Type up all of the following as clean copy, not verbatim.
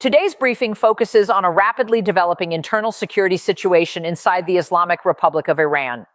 Today's briefing focuses on a rapidly developing internal security situation inside the Islamic Republic of Iran.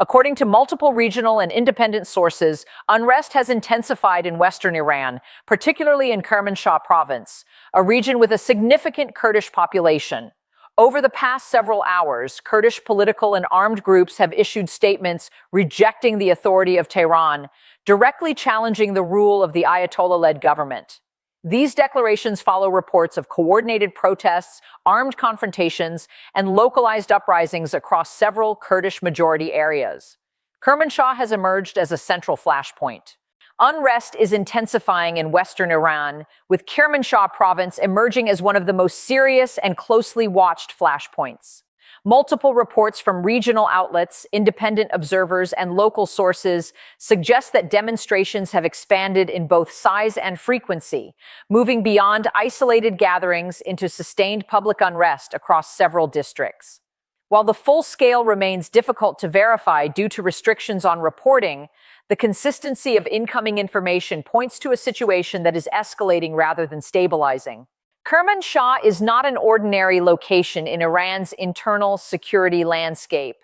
According to multiple regional and independent sources, unrest has intensified in western Iran, particularly in Kermanshah province, a region with a significant Kurdish population. Over the past several hours, Kurdish political and armed groups have issued statements rejecting the authority of Tehran, directly challenging the rule of the Ayatollah-led government. These declarations follow reports of coordinated protests, armed confrontations, and localized uprisings across several Kurdish-majority areas. Kermanshah has emerged as a central flashpoint. Unrest is intensifying in western Iran, with Kermanshah province emerging as one of the most serious and closely watched flashpoints. Multiple reports from regional outlets, independent observers, and local sources suggest that demonstrations have expanded in both size and frequency, moving beyond isolated gatherings into sustained public unrest across several districts. While the full scale remains difficult to verify due to restrictions on reporting, the consistency of incoming information points to a situation that is escalating rather than stabilizing. Kermanshah is not an ordinary location in Iran's internal security landscape.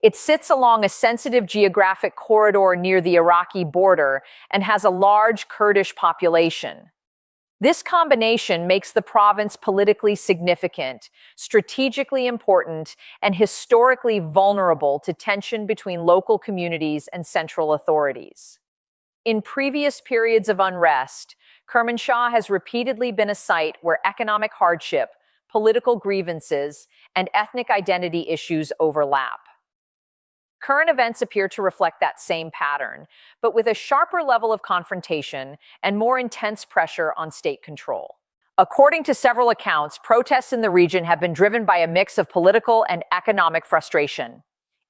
It sits along a sensitive geographic corridor near the Iraqi border and has a large Kurdish population. This combination makes the province politically significant, strategically important, and historically vulnerable to tension between local communities and central authorities. In previous periods of unrest, Kermanshah has repeatedly been a site where economic hardship, political grievances, and ethnic identity issues overlap. Current events appear to reflect that same pattern, but with a sharper level of confrontation and more intense pressure on state control. According to several accounts, protests in the region have been driven by a mix of political and economic frustration.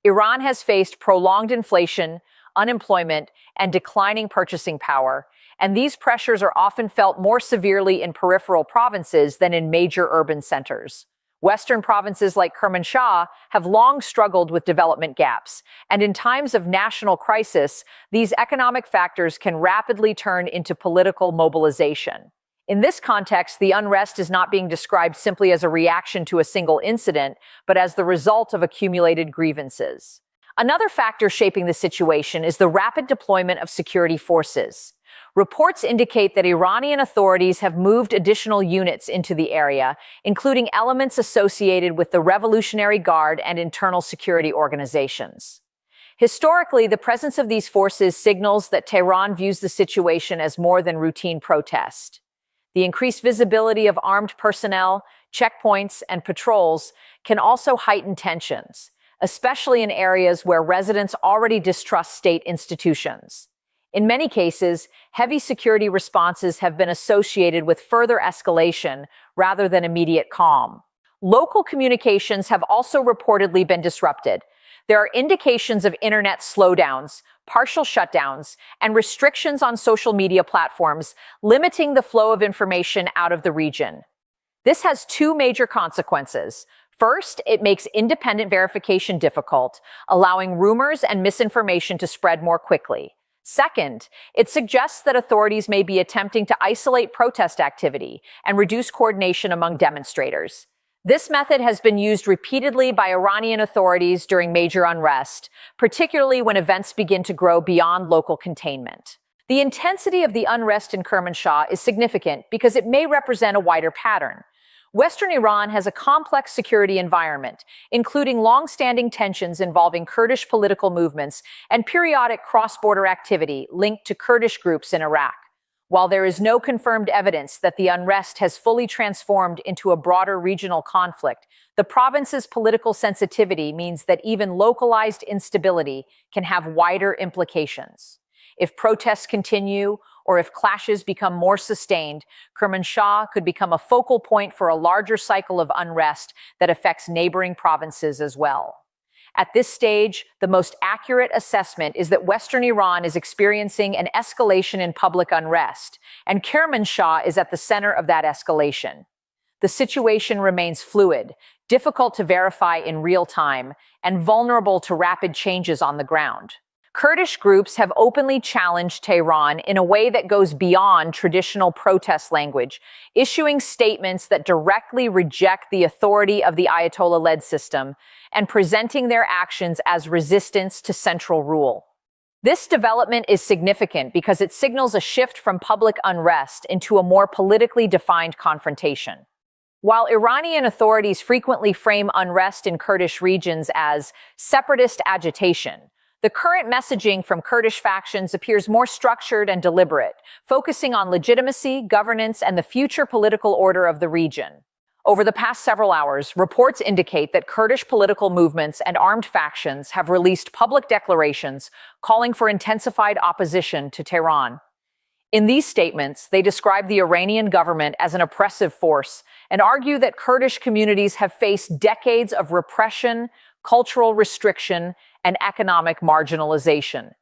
Iran has faced prolonged inflation, unemployment, and declining purchasing power, and these pressures are often felt more severely in peripheral provinces than in major urban centers. Western provinces like Kermanshah have long struggled with development gaps, and in times of national crisis, these economic factors can rapidly turn into political mobilization. In this context, the unrest is not being described simply as a reaction to a single incident, but as the result of accumulated grievances. Another factor shaping the situation is the rapid deployment of security forces. Reports indicate that Iranian authorities have moved additional units into the area, including elements associated with the Revolutionary Guard and internal security organizations. Historically, the presence of these forces signals that Tehran views the situation as more than routine protest. The increased visibility of armed personnel, checkpoints, and patrols can also heighten tensions, especially in areas where residents already distrust state institutions. In many cases, heavy security responses have been associated with further escalation rather than immediate calm. Local communications have also reportedly been disrupted. There are indications of internet slowdowns, partial shutdowns, and restrictions on social media platforms, limiting the flow of information out of the region. This has two major consequences. First, it makes independent verification difficult, allowing rumors and misinformation to spread more quickly. Second, it suggests that authorities may be attempting to isolate protest activity and reduce coordination among demonstrators. This method has been used repeatedly by Iranian authorities during major unrest, particularly when events begin to grow beyond local containment. The intensity of the unrest in Kermanshah is significant because it may represent a wider pattern. Western Iran has a complex security environment, including long-standing tensions involving Kurdish political movements and periodic cross-border activity linked to Kurdish groups in Iraq. While there is no confirmed evidence that the unrest has fully transformed into a broader regional conflict, the province's political sensitivity means that even localized instability can have wider implications. If protests continue, or if clashes become more sustained, Kermanshah could become a focal point for a larger cycle of unrest that affects neighboring provinces as well. At this stage, the most accurate assessment is that Western Iran is experiencing an escalation in public unrest, and Kermanshah is at the center of that escalation. The situation remains fluid, difficult to verify in real time, and vulnerable to rapid changes on the ground. Kurdish groups have openly challenged Tehran in a way that goes beyond traditional protest language, issuing statements that directly reject the authority of the Ayatollah-led system and presenting their actions as resistance to central rule. This development is significant because it signals a shift from public unrest into a more politically defined confrontation. While Iranian authorities frequently frame unrest in Kurdish regions as separatist agitation, the current messaging from Kurdish factions appears more structured and deliberate, focusing on legitimacy, governance, and the future political order of the region. Over the past several hours, reports indicate that Kurdish political movements and armed factions have released public declarations calling for intensified opposition to Tehran. In these statements, they describe the Iranian government as an oppressive force and argue that Kurdish communities have faced decades of repression, cultural restriction, and economic marginalization.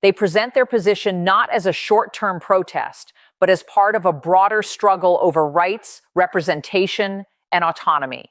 They present their position not as a short-term protest, but as part of a broader struggle over rights, representation, and autonomy.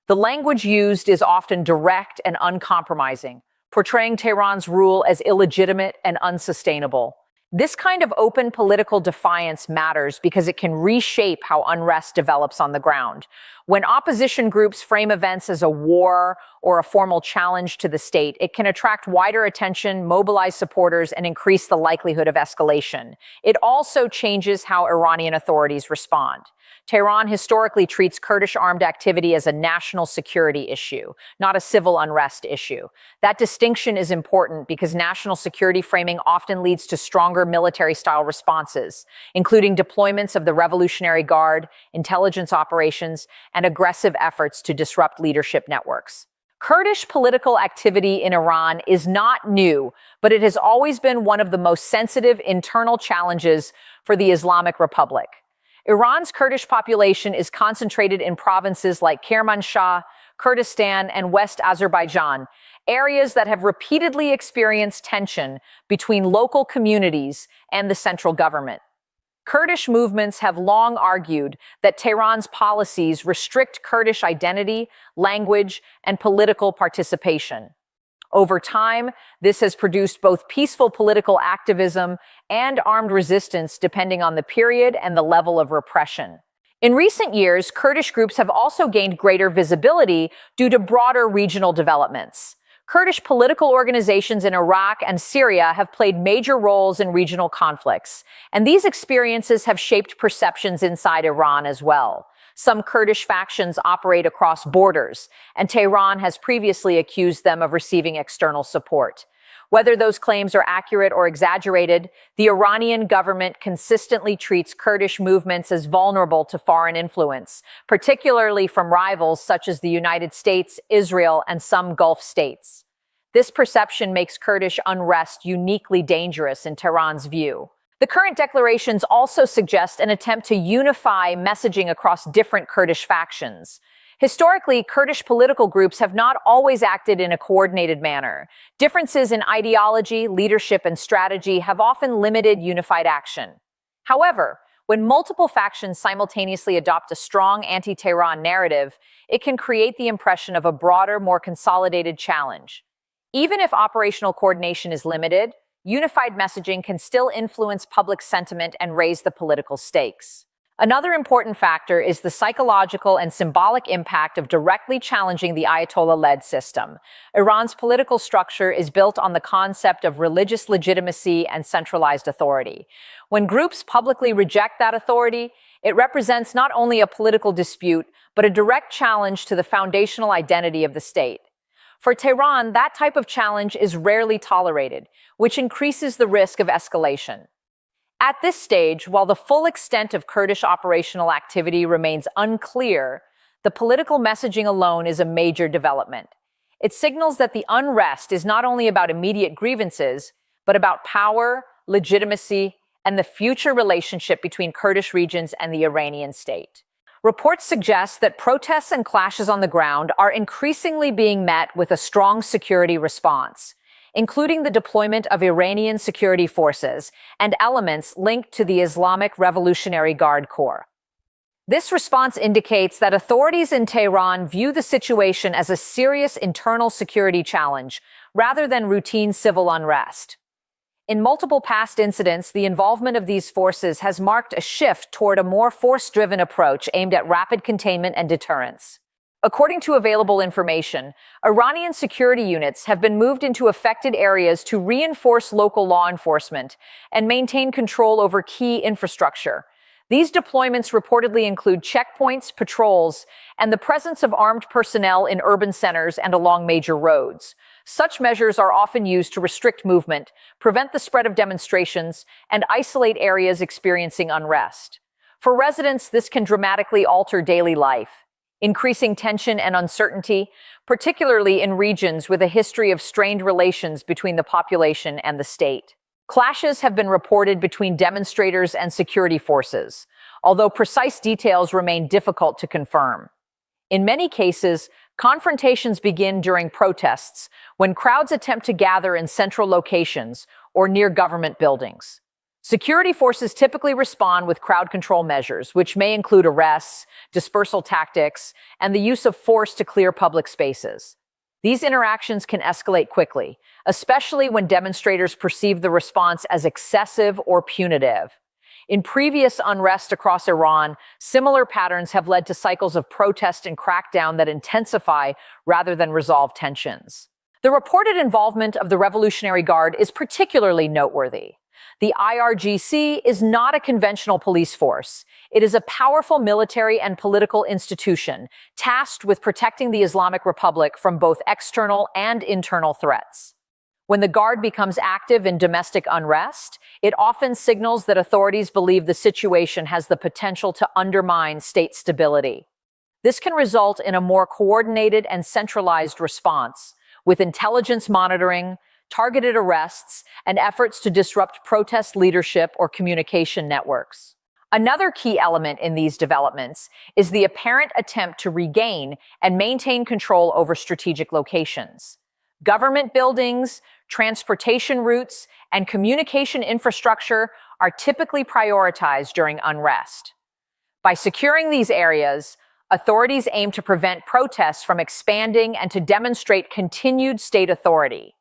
The language used is often direct and uncompromising, portraying Tehran's rule as illegitimate and unsustainable. This kind of open political defiance matters because it can reshape how unrest develops on the ground. When opposition groups frame events as a war or a formal challenge to the state, it can attract wider attention, mobilize supporters, and increase the likelihood of escalation. It also changes how Iranian authorities respond. Tehran historically treats Kurdish armed activity as a national security issue, not a civil unrest issue. That distinction is important because national security framing often leads to stronger military-style responses, including deployments of the Revolutionary Guard, intelligence operations, and aggressive efforts to disrupt leadership networks. Kurdish political activity in Iran is not new, but it has always been one of the most sensitive internal challenges for the Islamic Republic. Iran's Kurdish population is concentrated in provinces like Kermanshah, Kurdistan, and West Azerbaijan, areas that have repeatedly experienced tension between local communities and the central government. Kurdish movements have long argued that Tehran's policies restrict Kurdish identity, language, and political participation. Over time, this has produced both peaceful political activism and armed resistance depending on the period and the level of repression. In recent years, Kurdish groups have also gained greater visibility due to broader regional developments. Kurdish political organizations in Iraq and Syria have played major roles in regional conflicts, and these experiences have shaped perceptions inside Iran as well. Some Kurdish factions operate across borders, and Tehran has previously accused them of receiving external support. Whether those claims are accurate or exaggerated, the Iranian government consistently treats Kurdish movements as vulnerable to foreign influence, particularly from rivals such as the United States, Israel, and some Gulf states. This perception makes Kurdish unrest uniquely dangerous in Tehran's view. The current declarations also suggest an attempt to unify messaging across different Kurdish factions. Historically, Kurdish political groups have not always acted in a coordinated manner. Differences in ideology, leadership, and strategy have often limited unified action. However, when multiple factions simultaneously adopt a strong anti-Tehran narrative, it can create the impression of a broader, more consolidated challenge. Even if operational coordination is limited, unified messaging can still influence public sentiment and raise the political stakes. Another important factor is the psychological and symbolic impact of directly challenging the Ayatollah-led system. Iran's political structure is built on the concept of religious legitimacy and centralized authority. When groups publicly reject that authority, it represents not only a political dispute, but a direct challenge to the foundational identity of the state. For Tehran, that type of challenge is rarely tolerated, which increases the risk of escalation. At this stage, while the full extent of Kurdish operational activity remains unclear, the political messaging alone is a major development. It signals that the unrest is not only about immediate grievances, but about power, legitimacy, and the future relationship between Kurdish regions and the Iranian state. Reports suggest that protests and clashes on the ground are increasingly being met with a strong security response, including the deployment of Iranian security forces and elements linked to the Islamic Revolutionary Guard Corps. This response indicates that authorities in Tehran view the situation as a serious internal security challenge, rather than routine civil unrest. In multiple past incidents, the involvement of these forces has marked a shift toward a more force-driven approach aimed at rapid containment and deterrence. According to available information, Iranian security units have been moved into affected areas to reinforce local law enforcement and maintain control over key infrastructure. These deployments reportedly include checkpoints, patrols, and the presence of armed personnel in urban centers and along major roads. Such measures are often used to restrict movement, prevent the spread of demonstrations, and isolate areas experiencing unrest. For residents, this can dramatically alter daily life, increasing tension and uncertainty, particularly in regions with a history of strained relations between the population and the state. Clashes have been reported between demonstrators and security forces, although precise details remain difficult to confirm. In many cases, confrontations begin during protests when crowds attempt to gather in central locations or near government buildings. Security forces typically respond with crowd control measures, which may include arrests, dispersal tactics, and the use of force to clear public spaces. These interactions can escalate quickly, especially when demonstrators perceive the response as excessive or punitive. In previous unrest across Iran, similar patterns have led to cycles of protest and crackdown that intensify rather than resolve tensions. The reported involvement of the Revolutionary Guard is particularly noteworthy. The IRGC is not a conventional police force. It is a powerful military and political institution tasked with protecting the Islamic Republic from both external and internal threats. When the Guard becomes active in domestic unrest, it often signals that authorities believe the situation has the potential to undermine state stability. This can result in a more coordinated and centralized response, with intelligence monitoring, targeted arrests, and efforts to disrupt protest leadership or communication networks. Another key element in these developments is the apparent attempt to regain and maintain control over strategic locations. Government buildings, transportation routes, and communication infrastructure are typically prioritized during unrest. By securing these areas, authorities aim to prevent protests from expanding and to demonstrate continued state authority.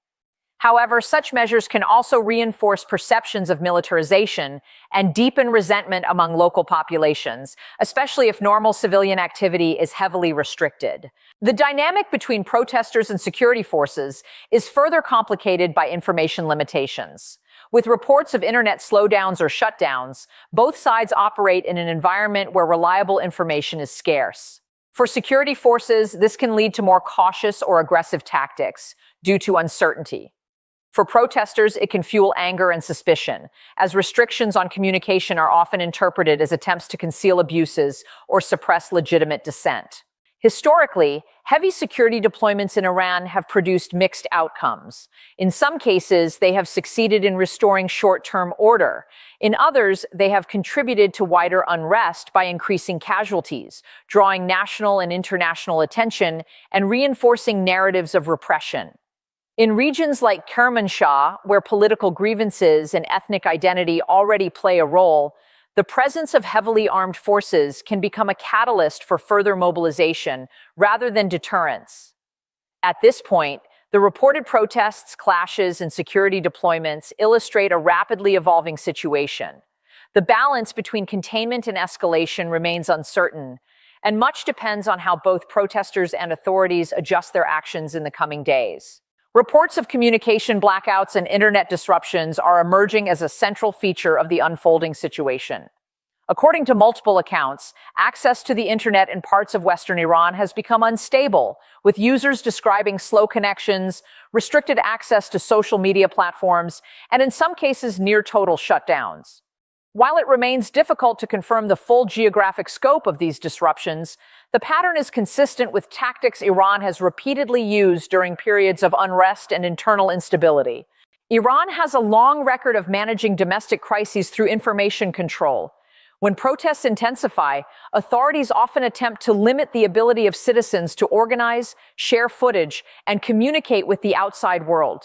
However, such measures can also reinforce perceptions of militarization and deepen resentment among local populations, especially if normal civilian activity is heavily restricted. The dynamic between protesters and security forces is further complicated by information limitations. With reports of internet slowdowns or shutdowns, both sides operate in an environment where reliable information is scarce. For security forces, this can lead to more cautious or aggressive tactics due to uncertainty. For protesters, it can fuel anger and suspicion, as restrictions on communication are often interpreted as attempts to conceal abuses or suppress legitimate dissent. Historically, heavy security deployments in Iran have produced mixed outcomes. In some cases, they have succeeded in restoring short-term order. In others, they have contributed to wider unrest by increasing casualties, drawing national and international attention, and reinforcing narratives of repression. In regions like Kermanshah, where political grievances and ethnic identity already play a role, the presence of heavily armed forces can become a catalyst for further mobilization rather than deterrence. At this point, the reported protests, clashes, and security deployments illustrate a rapidly evolving situation. The balance between containment and escalation remains uncertain, and much depends on how both protesters and authorities adjust their actions in the coming days. Reports of communication blackouts and internet disruptions are emerging as a central feature of the unfolding situation. According to multiple accounts, access to the internet in parts of Western Iran has become unstable, with users describing slow connections, restricted access to social media platforms, and in some cases near total shutdowns. While it remains difficult to confirm the full geographic scope of these disruptions, the pattern is consistent with tactics Iran has repeatedly used during periods of unrest and internal instability. Iran has a long record of managing domestic crises through information control. When protests intensify, authorities often attempt to limit the ability of citizens to organize, share footage, and communicate with the outside world.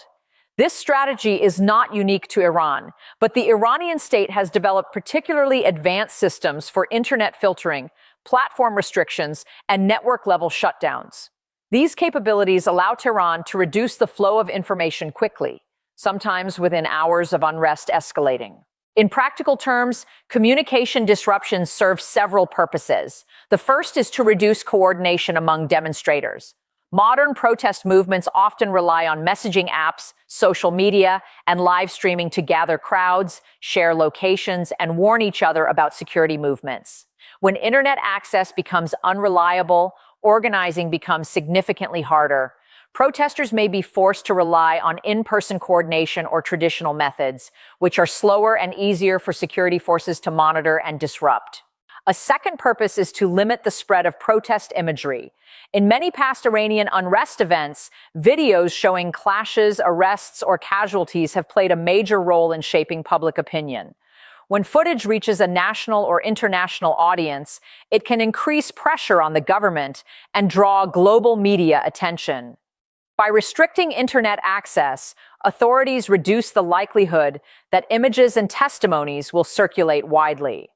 This strategy is not unique to Iran, but the Iranian state has developed particularly advanced systems for internet filtering, platform restrictions, and network-level shutdowns. These capabilities allow Tehran to reduce the flow of information quickly, sometimes within hours of unrest escalating. In practical terms, communication disruptions serve several purposes. The first is to reduce coordination among demonstrators. Modern protest movements often rely on messaging apps, social media, and live streaming to gather crowds, share locations, and warn each other about security movements. When internet access becomes unreliable, organizing becomes significantly harder. Protesters may be forced to rely on in-person coordination or traditional methods, which are slower and easier for security forces to monitor and disrupt. A second purpose is to limit the spread of protest imagery. In many past Iranian unrest events, videos showing clashes, arrests, or casualties have played a major role in shaping public opinion. When footage reaches a national or international audience, it can increase pressure on the government and draw global media attention. By restricting internet access, authorities reduce the likelihood that images and testimonies will circulate widely.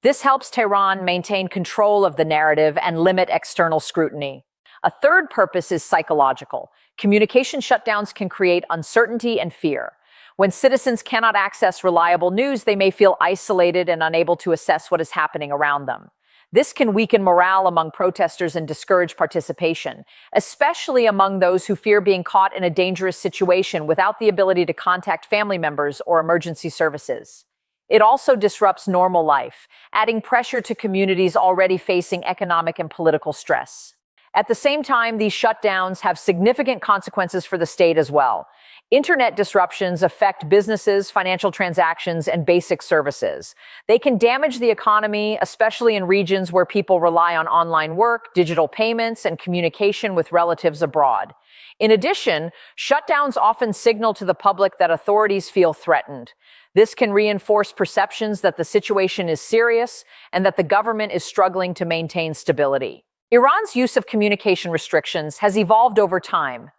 This helps Tehran maintain control of the narrative and limit external scrutiny. A third purpose is psychological. Communication shutdowns can create uncertainty and fear. When citizens cannot access reliable news, they may feel isolated and unable to assess what is happening around them. This can weaken morale among protesters and discourage participation, especially among those who fear being caught in a dangerous situation without the ability to contact family members or emergency services. It also disrupts normal life, adding pressure to communities already facing economic and political stress. At the same time, these shutdowns have significant consequences for the state as well. Internet disruptions affect businesses, financial transactions, and basic services. They can damage the economy, especially in regions where people rely on online work, digital payments, and communication with relatives abroad. In addition, shutdowns often signal to the public that authorities feel threatened. This can reinforce perceptions that the situation is serious and that the government is struggling to maintain stability. Iran's use of communication restrictions has evolved over time.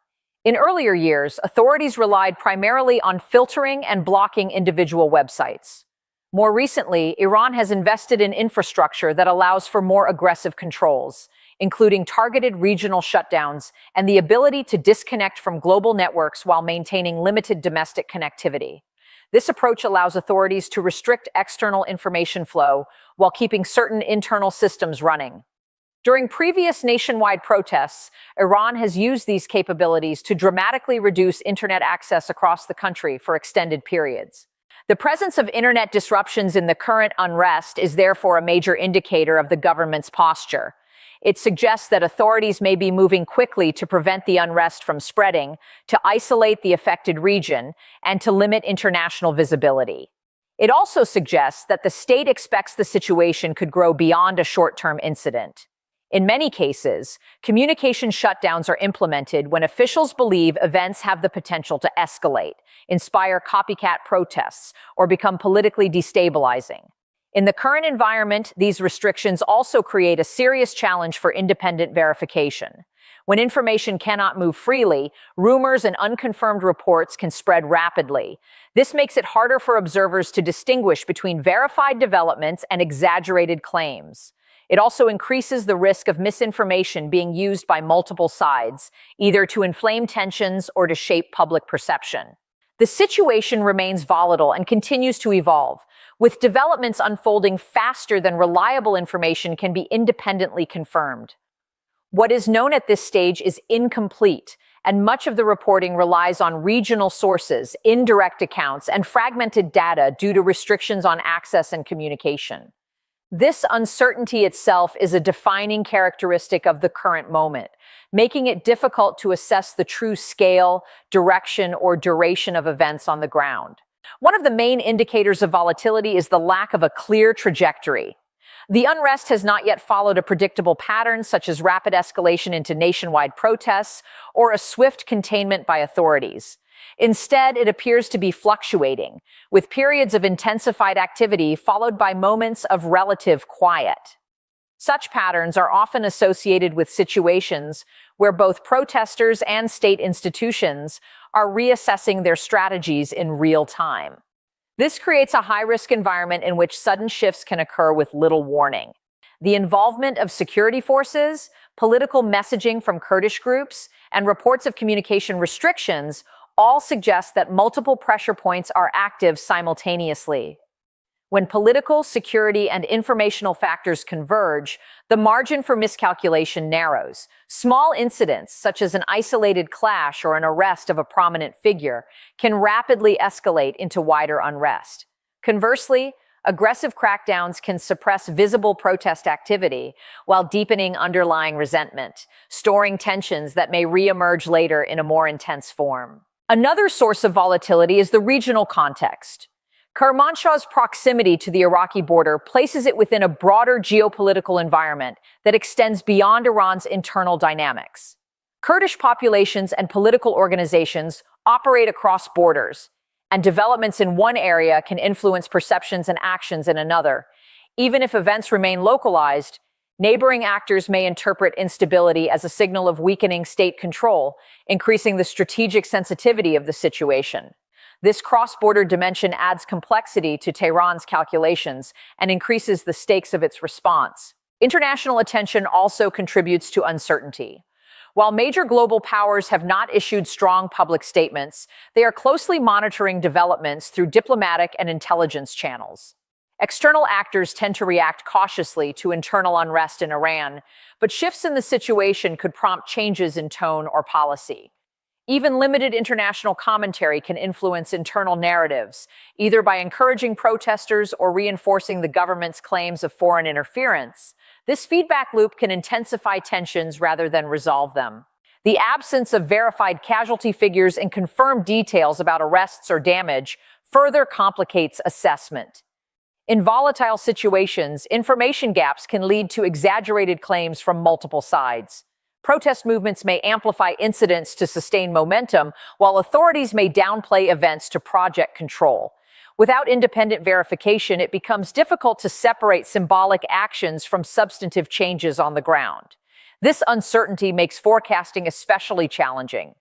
In earlier years, authorities relied primarily on filtering and blocking individual websites. More recently, Iran has invested in infrastructure that allows for more aggressive controls, including targeted regional shutdowns and the ability to disconnect from global networks while maintaining limited domestic connectivity. This approach allows authorities to restrict external information flow while keeping certain internal systems running. During previous nationwide protests, Iran has used these capabilities to dramatically reduce internet access across the country for extended periods. The presence of internet disruptions in the current unrest is therefore a major indicator of the government's posture. It suggests that authorities may be moving quickly to prevent the unrest from spreading, to isolate the affected region, and to limit international visibility. It also suggests that the state expects the situation could grow beyond a short-term incident. In many cases, communication shutdowns are implemented when officials believe events have the potential to escalate, inspire copycat protests, or become politically destabilizing. In the current environment, these restrictions also create a serious challenge for independent verification. When information cannot move freely, rumors and unconfirmed reports can spread rapidly. This makes it harder for observers to distinguish between verified developments and exaggerated claims. It also increases the risk of misinformation being used by multiple sides, either to inflame tensions or to shape public perception. The situation remains volatile and continues to evolve, with developments unfolding faster than reliable information can be independently confirmed. What is known at this stage is incomplete, and much of the reporting relies on regional sources, indirect accounts, and fragmented data due to restrictions on access and communication. This uncertainty itself is a defining characteristic of the current moment, making it difficult to assess the true scale, direction, or duration of events on the ground. One of the main indicators of volatility is the lack of a clear trajectory. The unrest has not yet followed a predictable pattern, such as rapid escalation into nationwide protests or a swift containment by authorities. Instead, it appears to be fluctuating, with periods of intensified activity followed by moments of relative quiet. Such patterns are often associated with situations where both protesters and state institutions are reassessing their strategies in real time. This creates a high-risk environment in which sudden shifts can occur with little warning. The involvement of security forces, political messaging from Kurdish groups, and reports of communication restrictions all suggest that multiple pressure points are active simultaneously. When political, security, and informational factors converge, the margin for miscalculation narrows. Small incidents, such as an isolated clash or an arrest of a prominent figure, can rapidly escalate into wider unrest. Conversely, aggressive crackdowns can suppress visible protest activity while deepening underlying resentment, storing tensions that may reemerge later in a more intense form. Another source of volatility is the regional context. Kermanshah's proximity to the Iraqi border places it within a broader geopolitical environment that extends beyond Iran's internal dynamics. Kurdish populations and political organizations operate across borders, and developments in one area can influence perceptions and actions in another. Even if events remain localized, neighboring actors may interpret instability as a signal of weakening state control, increasing the strategic sensitivity of the situation. This cross-border dimension adds complexity to Tehran's calculations and increases the stakes of its response. International attention also contributes to uncertainty. While major global powers have not issued strong public statements, they are closely monitoring developments through diplomatic and intelligence channels. External actors tend to react cautiously to internal unrest in Iran, but shifts in the situation could prompt changes in tone or policy. Even limited international commentary can influence internal narratives, either by encouraging protesters or reinforcing the government's claims of foreign interference. This feedback loop can intensify tensions rather than resolve them. The absence of verified casualty figures and confirmed details about arrests or damage further complicates assessment. In volatile situations, information gaps can lead to exaggerated claims from multiple sides. Protest movements may amplify incidents to sustain momentum, while authorities may downplay events to project control. Without independent verification, it becomes difficult to separate symbolic actions from substantive changes on the ground. This uncertainty makes forecasting especially challenging.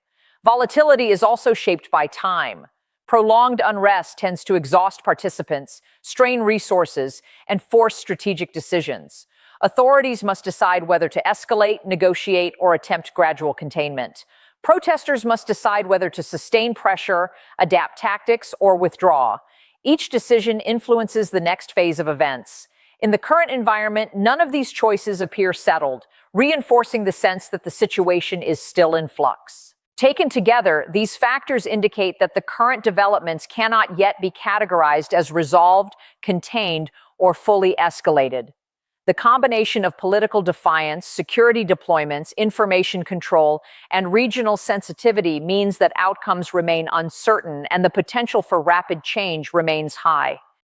Volatility is also shaped by time. Prolonged unrest tends to exhaust participants, strain resources, and force strategic decisions. Authorities must decide whether to escalate, negotiate, or attempt gradual containment. Protesters must decide whether to sustain pressure, adapt tactics, or withdraw. Each decision influences the next phase of events. In the current environment, none of these choices appear settled, reinforcing the sense that the situation is still in flux. Taken together, these factors indicate that the current developments cannot yet be categorized as resolved, contained, or fully escalated. The combination of political defiance, security deployments, information control, and regional sensitivity means that outcomes remain uncertain and the potential for rapid change remains high.